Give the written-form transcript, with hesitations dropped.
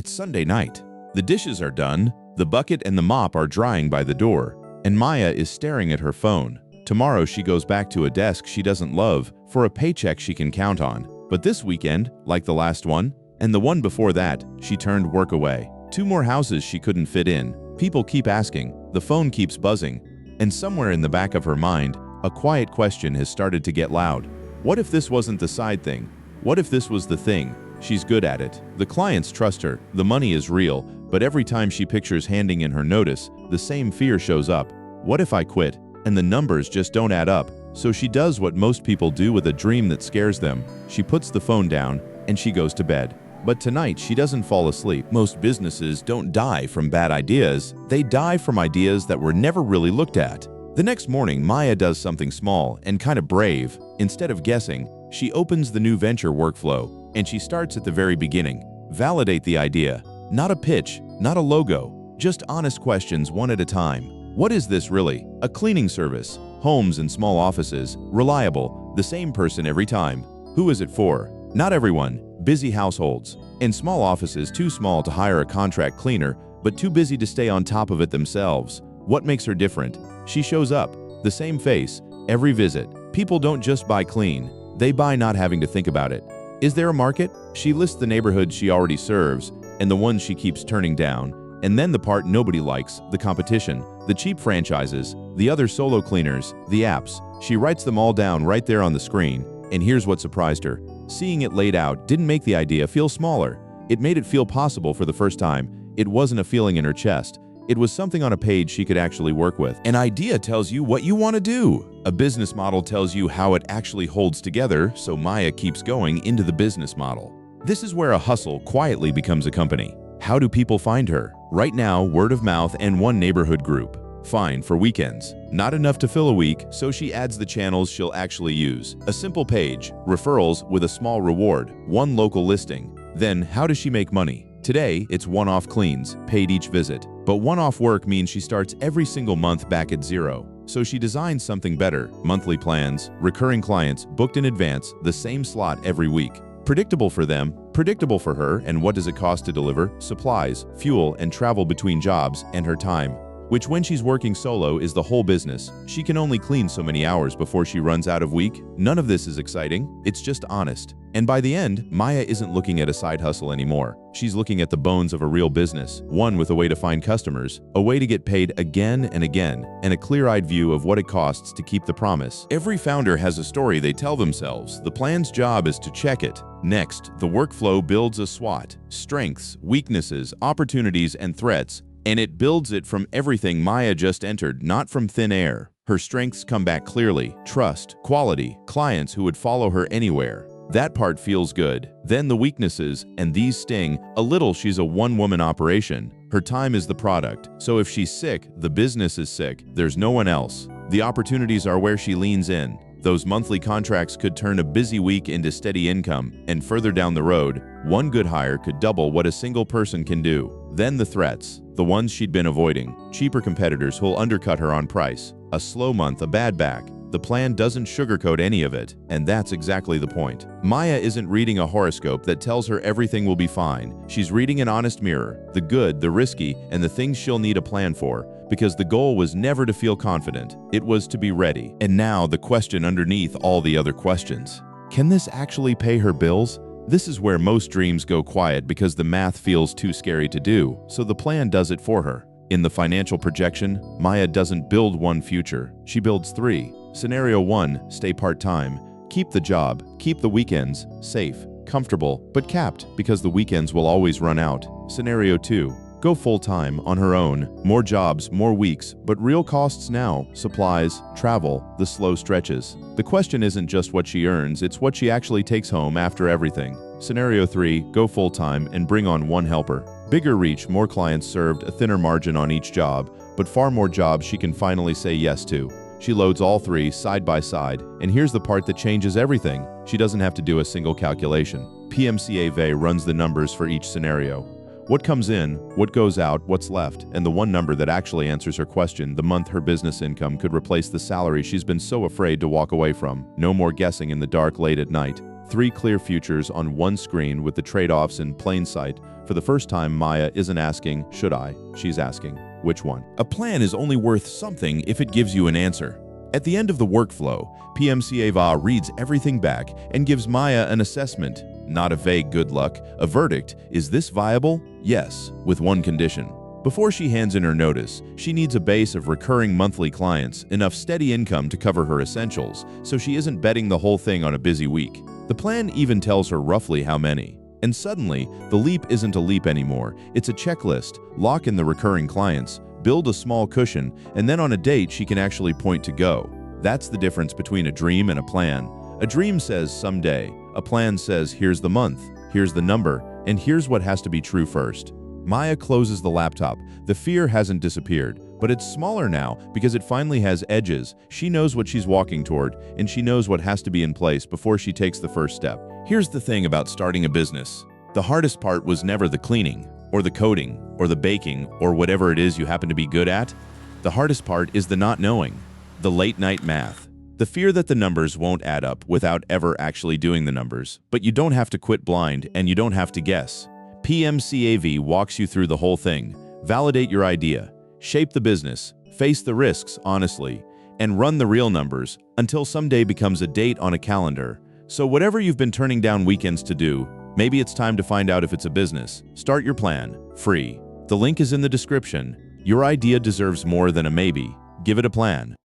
It's Sunday night. The dishes are done, the bucket and the mop are drying by the door, and Maya is staring at her phone. Tomorrow she goes back to a desk she doesn't love for a paycheck she can count on. But this weekend, like the last one, and the one before that, she turned work away. 2 more houses she couldn't fit in. People keep asking, the phone keeps buzzing, and somewhere in the back of her mind, a quiet question has started to get loud. What if this wasn't the side thing? What if this was the thing? She's good at it. The clients trust her. The money is real. But every time she pictures handing in her notice, the same fear shows up. What if I quit? And the numbers just don't add up. So she does what most people do with a dream that scares them. She puts the phone down and she goes to bed. But tonight she doesn't fall asleep. Most businesses don't die from bad ideas. They die from ideas that were never really looked at. The next morning, Maya does something small and kind of brave. Instead of guessing, she opens the new venture workflow, and she starts at the very beginning. Validate the idea. Not a pitch, not a logo, just honest questions one at a time. What is this really? A cleaning service, homes and small offices, reliable, the same person every time. Who is it for? Not everyone, busy households. In small offices too small to hire a contract cleaner, but too busy to stay on top of it themselves. What makes her different? She shows up, the same face, every visit. People don't just buy clean, they buy not having to think about it. Is there a market? She lists the neighborhoods she already serves and the ones she keeps turning down. And then the part nobody likes, the competition, the cheap franchises, the other solo cleaners, the apps. She writes them all down right there on the screen. And here's what surprised her. Seeing it laid out didn't make the idea feel smaller. It made it feel possible for the first time. It wasn't a feeling in her chest. It was something on a page she could actually work with. An idea tells you what you want to do. A business model tells you how it actually holds together, so Maya keeps going into the business model. This is where a hustle quietly becomes a company. How do people find her? Right now, word of mouth and one neighborhood group. Fine for weekends. Not enough to fill a week, so she adds the channels she'll actually use. A simple page, referrals with a small reward, one local listing. Then, how does she make money? Today, it's one-off cleans, paid each visit. But one-off work means she starts every single month back at zero. So she designs something better. Monthly plans, recurring clients, booked in advance, the same slot every week. Predictable for them, predictable for her, and what does it cost to deliver? Supplies, fuel, and travel between jobs, and her time. Which when she's working solo is the whole business. She can only clean so many hours before she runs out of week. None of this is exciting, it's just honest. And by the end, Maya isn't looking at a side hustle anymore. She's looking at the bones of a real business, one with a way to find customers, a way to get paid again and again, and a clear-eyed view of what it costs to keep the promise. Every founder has a story they tell themselves. The plan's job is to check it. Next, the workflow builds a SWOT, strengths, weaknesses, opportunities, and threats. And it builds it from everything Maya just entered, not from thin air. Her strengths come back clearly: trust, quality, clients who would follow her anywhere. That part feels good. Then the weaknesses, and these sting. A little, she's a one-woman operation. Her time is the product. So if she's sick, the business is sick. There's no one else. The opportunities are where she leans in. Those monthly contracts could turn a busy week into steady income, and further down the road, one good hire could double what a single person can do. Then the threats, the ones she'd been avoiding, cheaper competitors who'll undercut her on price, a slow month, a bad back. The plan doesn't sugarcoat any of it, and that's exactly the point. Maya isn't reading a horoscope that tells her everything will be fine. She's reading an honest mirror, the good, the risky, and the things she'll need a plan for. Because the goal was never to feel confident, it was to be ready. And now the question underneath all the other questions. Can this actually pay her bills? This is where most dreams go quiet because the math feels too scary to do, so the plan does it for her. In the financial projection, Maya doesn't build one future, she builds 3. Scenario 1, stay part-time. Keep the job, keep the weekends, safe, comfortable, but capped because the weekends will always run out. Scenario 2, go full-time, on her own, more jobs, more weeks, but real costs now, supplies, travel, the slow stretches. The question isn't just what she earns, it's what she actually takes home after everything. Scenario 3, go full-time and bring on one helper. Bigger reach, more clients served, a thinner margin on each job, but far more jobs she can finally say yes to. She loads all 3 side by side, and here's the part that changes everything. She doesn't have to do a single calculation. PMCaVa runs the numbers for each scenario. What comes in, what goes out, what's left, and the one number that actually answers her question, the month her business income could replace the salary she's been so afraid to walk away from. No more guessing in the dark late at night. 3 clear futures on one screen with the trade-offs in plain sight. For the first time, Maya isn't asking, should I? She's asking, which one? A plan is only worth something if it gives you an answer. At the end of the workflow, PMCaVa reads everything back and gives Maya an assessment, not a vague good luck, a verdict. Is this viable? Yes, with one condition. Before she hands in her notice, she needs a base of recurring monthly clients, enough steady income to cover her essentials, so she isn't betting the whole thing on a busy week. The plan even tells her roughly how many. And suddenly, the leap isn't a leap anymore. It's a checklist. Lock in the recurring clients, build a small cushion, and then on a date she can actually point to go. That's the difference between a dream and a plan. A dream says someday. A plan says here's the month, here's the number, and here's what has to be true first. Maya closes the laptop. The fear hasn't disappeared, but it's smaller now because it finally has edges. She knows what she's walking toward, and she knows what has to be in place before she takes the first step. Here's the thing about starting a business. The hardest part was never the cleaning, or the coding, or the baking, or whatever it is you happen to be good at. The hardest part is the not knowing, the late-night math, the fear that the numbers won't add up without ever actually doing the numbers. But you don't have to quit blind, and you don't have to guess. PMCaVa walks you through the whole thing. Validate your idea, shape the business, face the risks honestly, and run the real numbers until someday becomes a date on a calendar. So whatever you've been turning down weekends to do, maybe it's time to find out if it's a business. Start your plan, free. The link is in the description. Your idea deserves more than a maybe. Give it a plan.